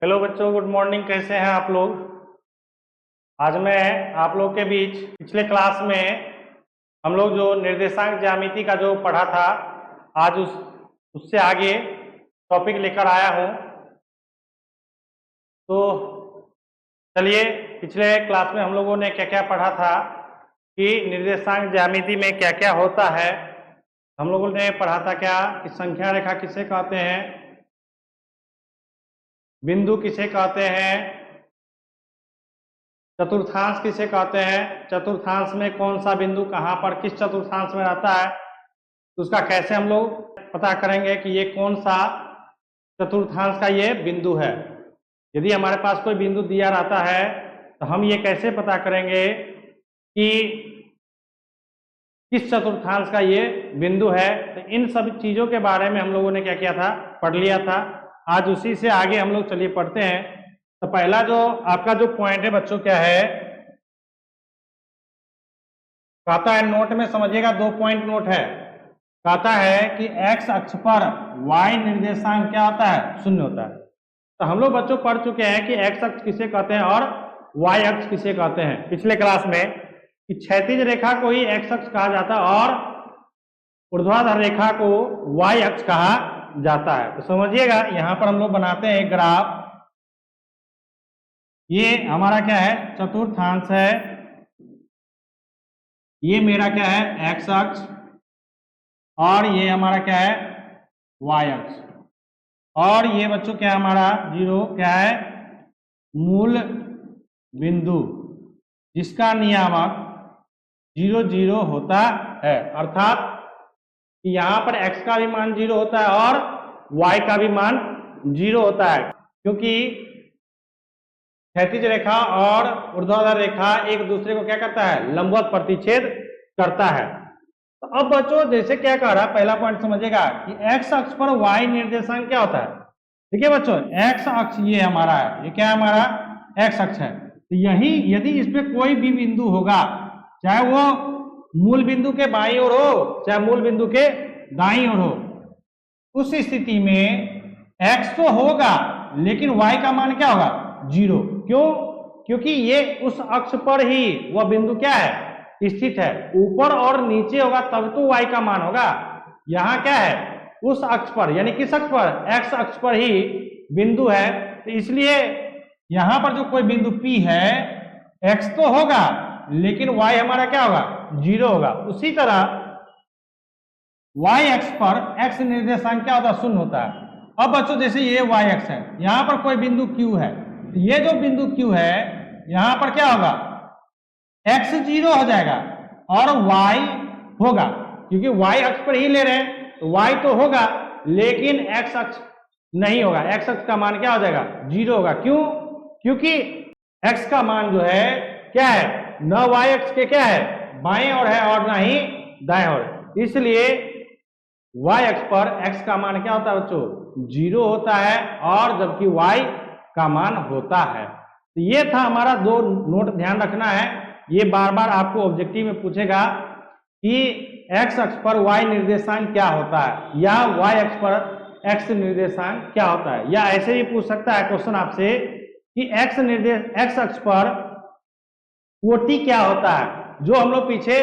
Hello बच्चों, good morning. कैसे हैं आप लोग? आज मैं आप लोग के बीच पिछले क्लास में हम लोग जो निर्देशांक ज्यामिति का जो पढ़ा था, आज उससे आगे टॉपिक लेकर आया हूं। तो चलिए, पिछले क्लास में हम लोगों ने क्या क्या पढ़ा था कि निर्देशांक ज्यामिति में क्या क्या होता है। हम लोगों ने पढ़ा था क्या कि संख्या रेखा किसे कहते हैं, बिंदु किसे कहते हैं, चतुर्थांश किसे कहते हैं, चतुर्थांश में कौन सा बिंदु कहां पर किस चतुर्थांश में रहता है, तो उसका कैसे हम लोग पता करेंगे कि ये कौन सा चतुर्थांश का ये बिंदु है। यदि हमारे पास कोई बिंदु दिया रहता है तो हम ये कैसे पता करेंगे कि किस चतुर्थांश का ये बिंदु है। तो इन सब चीजों के बारे में हम लोगों ने क्या किया था, पढ़ लिया था। आज उसी से आगे हम लोग चलिए पढ़ते हैं। तो पहला जो आपका जो पॉइंट है बच्चों, क्या है, कहता है, नोट में समझिएगा, 2 पॉइंट नोट है। कहता है कि एक्स अक्ष पर वाई निर्देशांक क्या होता है, 0 होता है। तो हम लोग बच्चों पढ़ चुके हैं कि एक्स अक्ष किसे कहते हैं और वाई अक्ष किसे कहते हैं पिछले क्लास में, कि क्षैतिज रेखा को ही एक्स अक्ष कहा जाता है और ऊर्ध्वाधर रेखा को वाई अक्ष कहा जाता है। तो समझिएगा, यहां पर हम लोग बनाते हैं ग्राफ। ये हमारा क्या है, चतुर्थांश है। ये मेरा क्या है, एक्स अक्ष, और ये हमारा क्या है, वाई अक्ष। और ये बच्चों क्या है हमारा 0, क्या है, मूल बिंदु, जिसका नियामक 0 0 होता है। अर्थात कि यहां पर x का भी मान 0 होता है और y का भी मान 0 होता है, क्योंकि क्षैतिज रेखा और ऊर्ध्वाधर रेखा एक दूसरे को क्या करता है, लंबवत प्रतिच्छेद करता है। तो अब बच्चों जैसे क्या कह रहा है, पहला पॉइंट समझिएगा कि x अक्ष पर y निर्देशांक क्या होता है। देखिए बच्चों, x अक्ष ये हमारा है, ये क्या है, हमारा x अक्ष है। तो यही यदि इस पे कोई भी बिंदु होगा, चाहे वो मूल बिंदु के बाईं ओर हो चाहे मूल बिंदु के दाईं ओर हो, उस स्थिति में x तो होगा लेकिन y का मान क्या होगा, 0। क्यों? क्योंकि ये उस अक्ष पर ही वह बिंदु क्या है, स्थित है। ऊपर और नीचे होगा तब तो y का मान होगा। यहां क्या है, उस अक्ष पर, यानी किस अक्ष पर, x अक्ष पर ही बिंदु है। तो इसलिए यहां पर जो कोई बिंदु P है, x तो होगा लेकिन y हमारा क्या होगा, 0 होगा। उसी तरह y अक्ष पर x निर्देशांक क्या होता है, 0 होता है। अब बच्चों जैसे ये y अक्ष है, यहां पर कोई बिंदु Q है, तो ये जो बिंदु Q है यहां पर क्या होगा, x 0 हो जाएगा और y होगा, क्योंकि y अक्ष पर ही ले रहे हैं तो y तो होगा लेकिन x अक्ष नहीं होगा। x अक्ष का मान क्या हो जाएगा, 0 होगा। क्यों? क्योंकि x का मान जो है क्या है, न y अक्ष के क्या है, बाएं ओर है और ना ही दाएं ओर। इसलिए y अक्ष पर x का मान क्या होता है बच्चों, 0 होता है, और जबकि y का मान होता है। तो ये था हमारा 2 नोट, ध्यान रखना है। ये बार बार आपको ऑब्जेक्टिव में पूछेगा कि x अक्ष पर y निर्देशांक क्या होता है, या y अक्ष पर x निर्देशांक क्या होता है। या ऐसे भी पूछ सकता है क्वेश्चन आपसे कि x अक्ष पर कोटि क्या होता है, जो हम लोग पीछे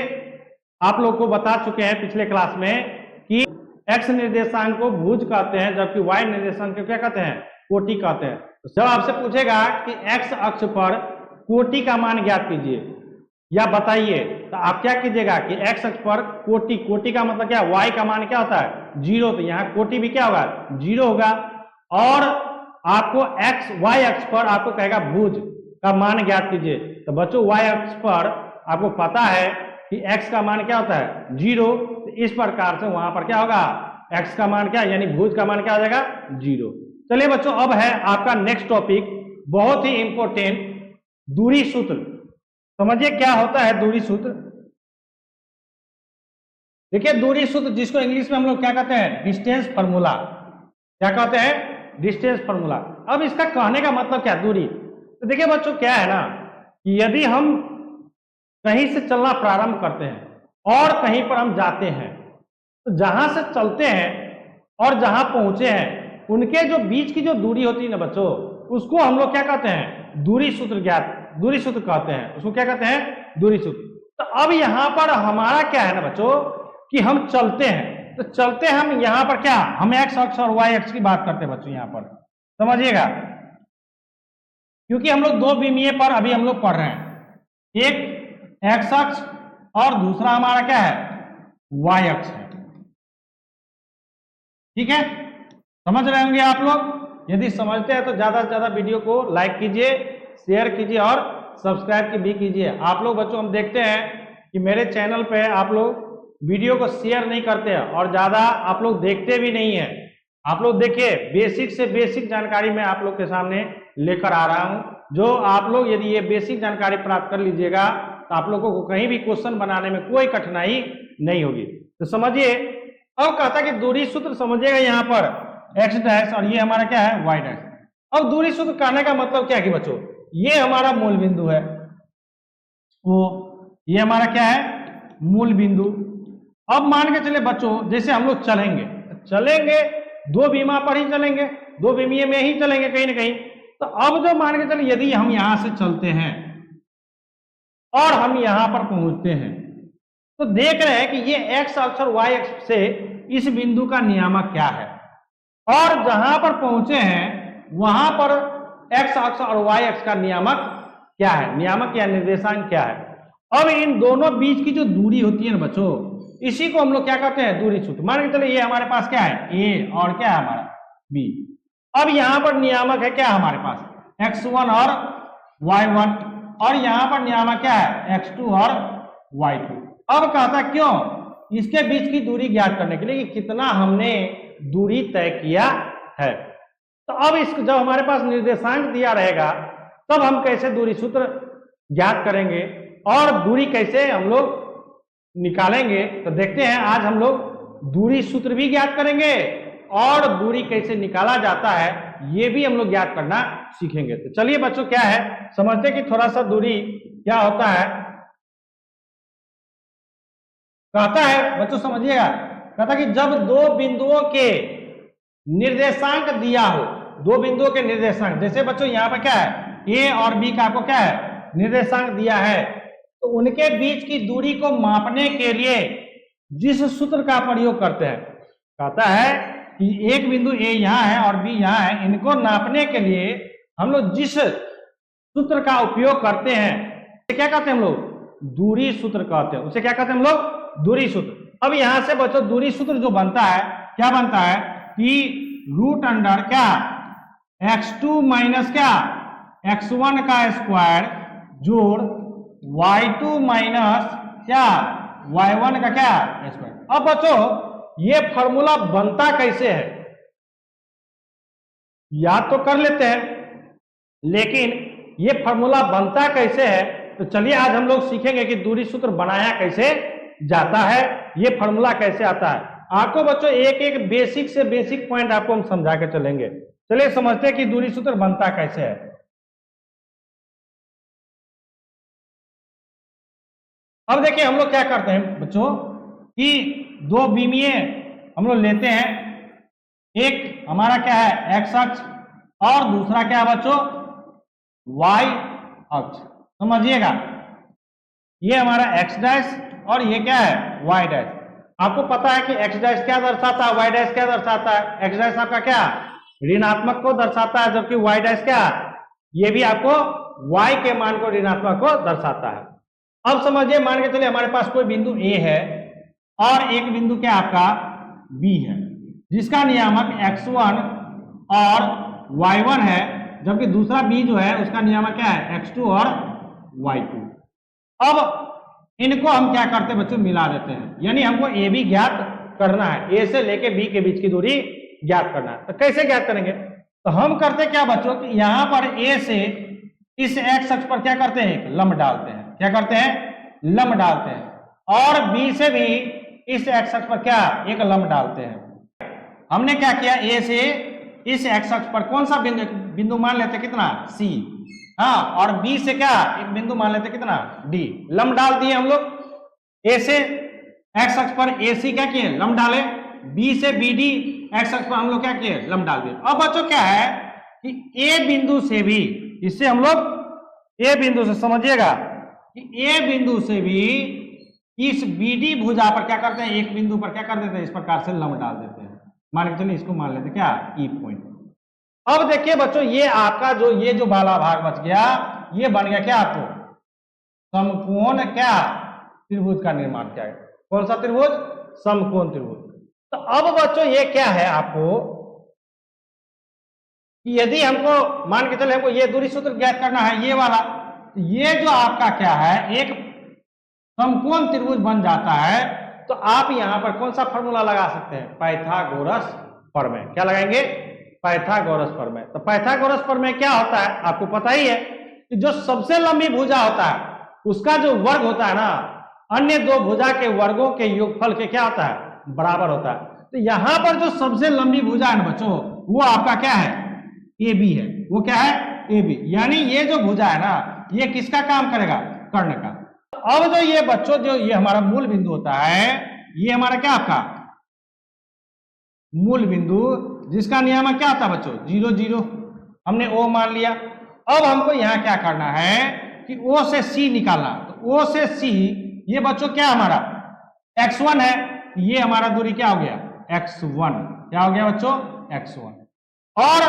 आप लोग को बता चुके हैं पिछले क्लास में कि x निर्देशांक को भुज कहते हैं, जबकि y निर्देशांक को क्या कहते हैं, कोटि कहते हैं। तो जब आपसे पूछेगा कि x अक्ष पर कोटि का मान ज्ञात कीजिए या बताइए, तो आप क्या कीजिएगा कि x अक्ष पर कोटि का मतलब क्या, y का मान क्या होता है, 0। तो यहाँ कोटि भी क्या होगा, 0 होगा। और आपको y अक्ष पर आपको कहेगा भुज का मान ज्ञात कीजिए। तो बच्चों y अक्ष पर आपको पता है कि x का मान क्या होता है, 0। तो इस प्रकार से वहां पर क्या होगा, x का मान क्या, यानी भुज का मान क्या हो जाएगा, 0। चलिए बच्चों, अब है आपका नेक्स्ट टॉपिक, बहुत ही इंपॉर्टेंट, दूरी सूत्र। समझिए क्या होता है दूरी सूत्र। देखिए, दूरी सूत्र जिसको इंग्लिश में हम लोग क्या कहते हैं, डिस्टेंस फार्मूला। क्या कहते हैं, डिस्टेंस फार्मूला। अब इसका कहने का मतलब क्या, दूरी। तो देखिए बच्चों, क्या है ना, कि यदि हम कहीं से चलना प्रारंभ करते हैं और कहीं पर हम जाते हैं, तो जहां से चलते हैं और जहां पहुंचे हैं, उनके जो बीच की जो दूरी होती है ना बच्चों, उसको हम लोग क्या कहते हैं, दूरी सूत्र दूरी सूत्र कहते हैं, उसको क्या कहते हैं, दूरी सूत्र। तो अब यहां पर हमारा क्या है ना बच्चों कि हम चलते हैं, तो चलते हम यहां पर क्या, हम एक्स अक्ष और वाई अक्ष की बात करते हैं बच्चों, यहां पर समझिएगा, क्योंकि हम लोग दो विमीय पर अभी हम लोग पढ़ रहे हैं, एक एक्स अक्ष और दूसरा हमारा क्या है, वाई अक्ष है। ठीक है, समझ रहे होंगे आप लोग। यदि समझते हैं तो ज्यादा से ज्यादा वीडियो को लाइक कीजिए, शेयर कीजिए और सब्सक्राइब भी कीजिए। आप लोग बच्चों हम देखते हैं कि मेरे चैनल पे आप लोग वीडियो को शेयर नहीं करते हैं और ज्यादा आप लोग देखते भी नहीं है। आप लोग देखिए, बेसिक से बेसिक जानकारी मैं आप लोग के सामने लेकर आ रहा हूं, जो आप लोग यदि ये बेसिक जानकारी प्राप्त कर लीजिएगा तो आप लोगों को कहीं भी क्वेश्चन बनाने में कोई कठिनाई नहीं होगी। तो समझिए, अब कहता कि दूरी सूत्र समझिएगा, यहाँ पर एक्स डैश और ये हमारा क्या है, वाई डैश। अब दूरी सूत्र कहने का मतलब क्या है कि बच्चों, ये हमारा मूल बिंदु है, वो ये हमारा क्या है, मूल बिंदु। अब मान के चले बच्चों, जैसे हम लोग चलेंगे दो विमा पर ही चलेंगे, दो विमीय में ही चलेंगे कहीं ना कहीं। तो अब जो मान के चले यदि हम यहां से चलते हैं और हम यहां पर पहुंचते हैं, तो देख रहे हैं कि ये एक्स अक्ष और वाई अक्ष से इस बिंदु का नियामक क्या है, और जहां पर पहुंचे हैं वहां पर एक्स अक्ष और वाई अक्ष का नियामक क्या है, नियामक या निर्देशांक क्या है। अब इन दोनों बीच की जो दूरी होती है ना बच्चों, इसी को हम लोग क्या कहते हैं, दूरी सूत्र। मान के चले ये हमारे पास क्या है, ए और क्या है हमारा बी। अब यहां पर नियामक है क्या हमारे पास, x1 और y1, और यहां पर नियामक क्या है, x2 और y2। अब कहता क्यों, इसके बीच की दूरी ज्ञात करने के लिए कि कितना हमने दूरी तय किया है। तो अब इस जब हमारे पास निर्देशांक दिया रहेगा तब हम कैसे दूरी सूत्र ज्ञात करेंगे और दूरी कैसे हम लोग निकालेंगे। तो देखते हैं, आज हम लोग दूरी सूत्र भी ज्ञात करेंगे और दूरी कैसे निकाला जाता है ये भी हम लोग ज्ञात करना सीखेंगे। तो चलिए बच्चों, क्या है समझते कि थोड़ा सा दूरी क्या होता है। कहता है बच्चों समझिएगा, कहता कि जब दो बिंदुओं के निर्देशांक दिया हो, दो बिंदुओं के निर्देशांक, जैसे बच्चों यहाँ पर क्या है, ए और बी का आपको क्या है, निर्देशांक दिया है, तो उनके बीच की दूरी को मापने के लिए जिस सूत्र का प्रयोग करते हैं, कहता है कि एक बिंदु ए यहाँ है और बी यहाँ है, इनको नापने के लिए हम लोग जिस सूत्र का उपयोग करते हैं उसे क्या कहते हैं हम लोग, दूरी सूत्र कहते हैं। उसे क्या कहते हैं हम लोग, दूरी सूत्र। अब यहां से बच्चों दूरी सूत्र जो बनता है, क्या बनता है कि रूट अंडर क्या, x2 माइनस क्या, x1 का स्क्वायर जोड़ y2 माइनस क्या, y1 का क्या स्क्वायर। अब बच्चों ये फॉर्मूला बनता कैसे है, याद तो कर लेते हैं, लेकिन ये फॉर्मूला बनता कैसे है, तो चलिए आज हम लोग सीखेंगे कि दूरी सूत्र बनाया कैसे जाता है, ये फॉर्मूला कैसे आता है। आपको बच्चों एक एक बेसिक से बेसिक पॉइंट आपको हम समझा के चलेंगे। चलिए समझते हैं कि दूरी सूत्र बनता कैसे है। अब देखिए हम लोग क्या करते हैं बच्चों कि दो विमीय हम लोग लेते हैं, एक हमारा क्या है एक्स अक्ष और दूसरा क्या है बच्चों वाई अक्ष। समझिएगा, ये हमारा एक्स डैश और ये क्या है वाई डैश। आपको पता है कि एक्स डैश क्या दर्शाता है, वाई डैश क्या दर्शाता है। एक्स डैश आपका क्या ऋणात्मक को दर्शाता है, जबकि वाई डैश क्या, ये भी आपको वाई के मान को ऋणात्मक को दर्शाता है। अब समझिए, मान के चलिए हमारे पास कोई बिंदु ए है और एक बिंदु क्या आपका बी है, जिसका नियामक x1 और y1 है, जबकि दूसरा बी जो है उसका नियामक क्या है x2 और y2। अब इनको हम क्या करते हैं बच्चों, मिला देते हैं, यानी हमको ए बी ज्ञात करना है, ए से लेके बी के बीच की दूरी ज्ञात करना है। तो कैसे ज्ञात करेंगे, तो हम करते क्या बच्चों कि यहां पर ए से इस एक्स अक्ष पर क्या करते हैं, लंब डालते हैं। क्या करते हैं, लंब डालते हैं, और बी से भी इस एक्स अक्ष पर क्या एक लंब डालते हैं। हमने क्या किया, ए से इस एक्स अक्ष पर कौन सा बिंदु मान लेते, कितना सी, हाँ, और बी से क्या एक बिंदु मान लेते कितना डी। लंब डाल दिए हम लोग, ए से एक्स अक्ष पर ए सी क्या किए लंब डाले, बी से बी डी एक्स अक्ष पर हम लोग क्या किए लंब डाल दिए। अब बच्चों क्या है कि ए बिंदु से भी, इससे हम लोग ए बिंदु से समझिएगा कि ए बिंदु से भी इस बीडी भुजा पर क्या करते हैं, एक बिंदु पर क्या कर देते हैं, इस प्रकार से लंब डाल देते हैं। मान के चलिए इसको मान लेते हैं क्या, ई पॉइंट। अब देखिए बच्चों, ये आपका जो ये जो वाला भाग बच गया, ये बन गया क्या, आपको समकोण क्या त्रिभुज का निर्माण किया है। कौन सा त्रिभुज, समकोण त्रिभुज। तो अब बच्चों ये क्या है आपको, कि यदि हमको मान के चले हमको ये दूरी सूत्र ज्ञात करना है, ये वाला, तो ये जो आपका क्या है, एक समकोण त्रिभुज बन जाता है। तो आप यहां पर कौन सा फॉर्मूला लगा सकते हैं, पाइथागोरस प्रमेय। क्या लगाएंगे, पाइथागोरस प्रमेय। तो पाइथागोरस प्रमेय क्या होता है, आपको पता ही है कि जो सबसे लंबी भुजा होता है उसका जो वर्ग होता है ना, अन्य दो भुजा के वर्गों के योगफल के क्या होता है, बराबर होता है। तो यहां पर जो सबसे लंबी भुजा है ना बच्चों, वो आपका क्या है, ए बी है। वो क्या है, ए बी। यानी ये जो भुजा है ना, ये किसका काम करेगा, कर्ण का। अब जो ये बच्चों, जो ये हमारा मूल बिंदु होता है, ये हमारा क्या, आपका मूल बिंदु, जिसका नियामक क्या होता है बच्चों, 0 0। हमने ओ मान लिया। अब हमको यहां क्या करना है कि ओ से सी निकालना। तो ओ से सी, ये बच्चों क्या हमारा x1 है, ये हमारा दूरी क्या हो गया, x1। क्या हो गया बच्चों, x1। और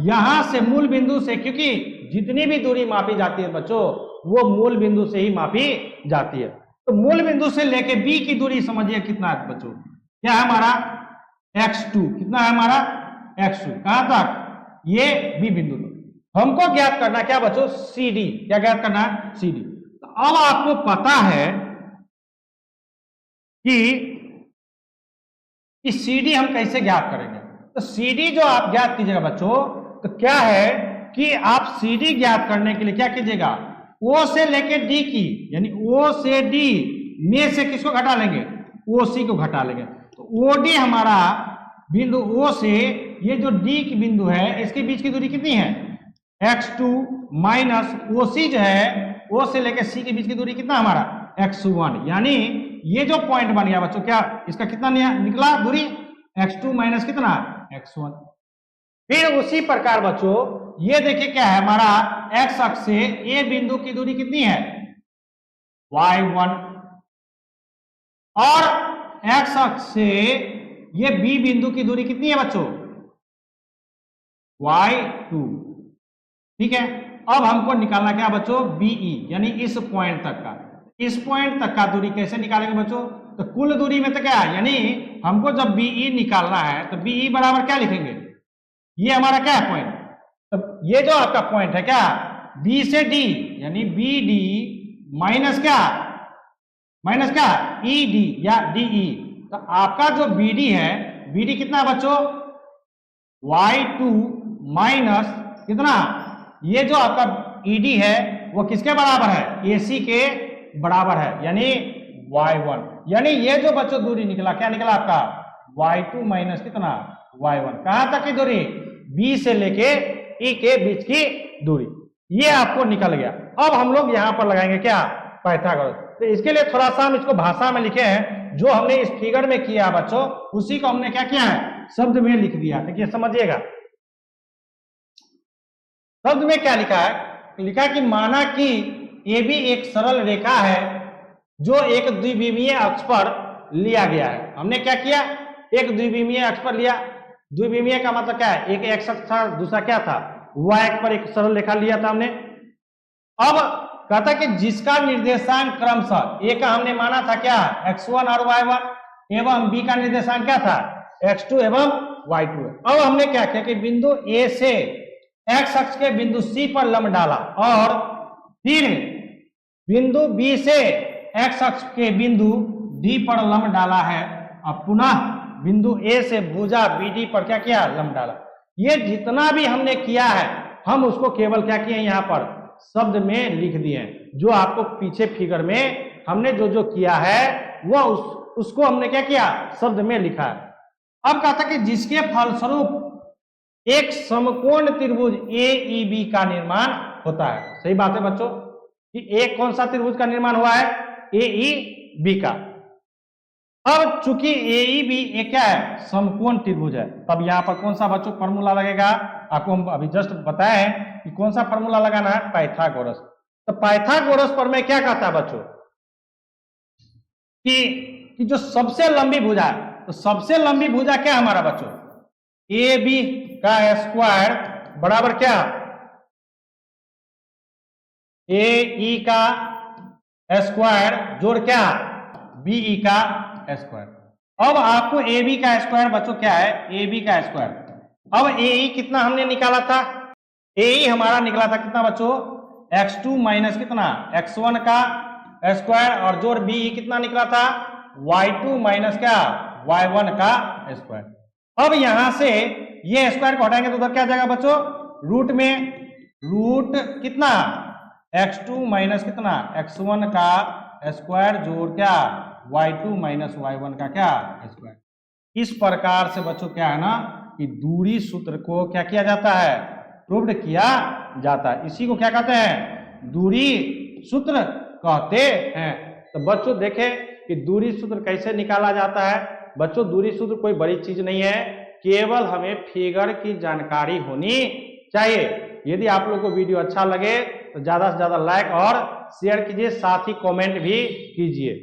यहां से मूल बिंदु से, क्योंकि जितनी भी दूरी मापी जाती है बच्चों, वो मूल बिंदु से ही मापी जाती है। तो मूल बिंदु से लेके बी की दूरी समझिए कितना है बच्चों, क्या है हमारा x2। कितना है हमारा x2, कहां तक, ये बी बिंदु तक। हमको ज्ञात करना क्या बच्चों, CD। क्या ज्ञात करना है, CD। तो अब आपको पता है कि CD हम कैसे ज्ञात करेंगे। तो CD जो आप ज्ञात कीजिएगा बच्चों, तो क्या है कि आप CD ज्ञात करने के लिए क्या कीजिएगा, O से लेके D की, यानी O से D में से किसको घटा लेंगे, OC को घटा लेंगे। तो OD हमारा बिंदु O से ये जो D की बिंदु है, इसके बीच की दूरी कितनी है, x2 माइनस OC जो है, O से लेके C के बीच की दूरी कितना हमारा, x1। यानी ये जो पॉइंट बन गया बच्चों, क्या इसका कितना निकला दूरी, x2 माइनस कितना, x1। फिर उसी प्रकार बच्चों ये देखिए क्या है, हमारा x अक्ष से A बिंदु की दूरी कितनी है, y1। और x अक्ष से ये B बिंदु की दूरी कितनी है बच्चों, y2। ठीक है। अब हमको निकालना क्या बच्चों, BE, यानी इस पॉइंट तक का। इस पॉइंट तक का दूरी कैसे निकालेंगे बच्चों, तो कुल दूरी में तो क्या है, यानी हमको जब BE निकालना है तो BE बराबर क्या लिखेंगे, ये हमारा क्या है पॉइंट। तो ये जो आपका पॉइंट है क्या, B से D, यानी BD माइनस क्या, माइनस क्या, ED या DE। तो आपका जो BD है, BD कितना है बच्चों, y2 माइनस कितना, ये जो आपका ED है वो किसके बराबर है, AC के बराबर है, यानी y1। यानी ये जो बच्चों दूरी निकला, क्या निकला आपका, y2 माइनस कितना, y1। कहां तक की दूरी, B से लेके E के बीच की दूरी, ये आपको निकल गया। अब हम लोग यहां पर लगाएंगे क्या, पाइथागोरस। तो इसके लिए थोड़ा सा हम इसको भाषा में लिखे हैं, जो हमने इस फिगर में किया बच्चों, उसी को हमने क्या किया है, शब्द में लिख दिया। देखिए समझिएगा, शब्द में क्या लिखा है, लिखा कि माना कि AB एक सरल रेखा है जो एक द्विविमीय अक्ष पर लिया गया है। हमने क्या किया, एक द्विविमीय अक्ष पर लिया। द्विविमीय का मतलब क्या है, एक एक्स अक्ष था, दूसरा क्या था, y अक्ष पर एक सरल रेखा लिया था हमने। अब कहता कि जिसका निर्देशांक क्रमशः A का हमने माना था क्या, x1 और y1, एवं B का निर्देशांक क्या था, x2 एवं y2। अब हमने क्या किया कि बिंदु A से x अक्ष के बिंदु C पर लंब डाला, और फिर बिंदु B से x अक्ष के बिंदु D पर लंब डाला है, और पुनः बिंदु A से भुजा BD पर क्या किया, लंब डाला। ये जितना भी हमने किया है, हम उसको केवल क्या किए, यहाँ पर शब्द में लिख दिए हैं। जो आपको पीछे फिगर में हमने जो जो किया है, वो उसको हमने क्या किया, शब्द में लिखा है। अब कहता कि जिसके फलस्वरूप एक समकोण त्रिभुज AEB का निर्माण होता है। सही बात है बच्चों, कि एक कौन सा त्रिभुज का निर्माण हुआ है, AEB का। अब चूंकि AEB एक क्या है, समकोण त्रिभुज है, तब यहां पर कौन सा बच्चों फॉर्मूला लगेगा, आपको हम अभी जस्ट बताए हैं कि कौन सा फॉर्मूला लगाना है, पाइथागोरस। तो पाइथागोरस पर मैं क्या कहता है बच्चों कि जो सबसे लंबी भुजा है, तो सबसे लंबी भुजा क्या हमारा बच्चों, ए बी का स्क्वायर बराबर क्या, ए ई का स्क्वायर जोड़ क्या, बी ई का स्क्वायर। अब आपको ए बी का स्क्वायर बच्चों क्या है, ए बी का स्क्वायर। अब ए ई कितना हमने निकाला था, ए ई हमारा निकला था कितना बच्चों, x2 माइनस कितना x1 का स्क्वायर, और जोड़ बी ई कितना निकला था, y2 माइनस क्या y1 का स्क्वायर। अब यहां से ये स्क्वायर को हटाएंगे तो उधर क्या जाएगा बच्चों, रूट में, रूट कितना x2 माइनस कितना x1 का स्क्वायर जोड़ क्या y2 माइनस y1 का क्या स्क्वायर। इस प्रकार से बच्चों क्या है ना कि दूरी सूत्र को क्या किया जाता है, प्रूव्ड किया जाता है। इसी को क्या कहते हैं, दूरी सूत्र कहते हैं। तो बच्चों देखें कि दूरी सूत्र कैसे निकाला जाता है। बच्चों दूरी सूत्र कोई बड़ी चीज नहीं है, केवल हमें फिगर की जानकारी होनी चाहिए। यदि आप लोगों को वीडियो अच्छा लगे तो ज्यादा से ज्यादा लाइक और शेयर कीजिए, साथ ही कमेंट भी कीजिए।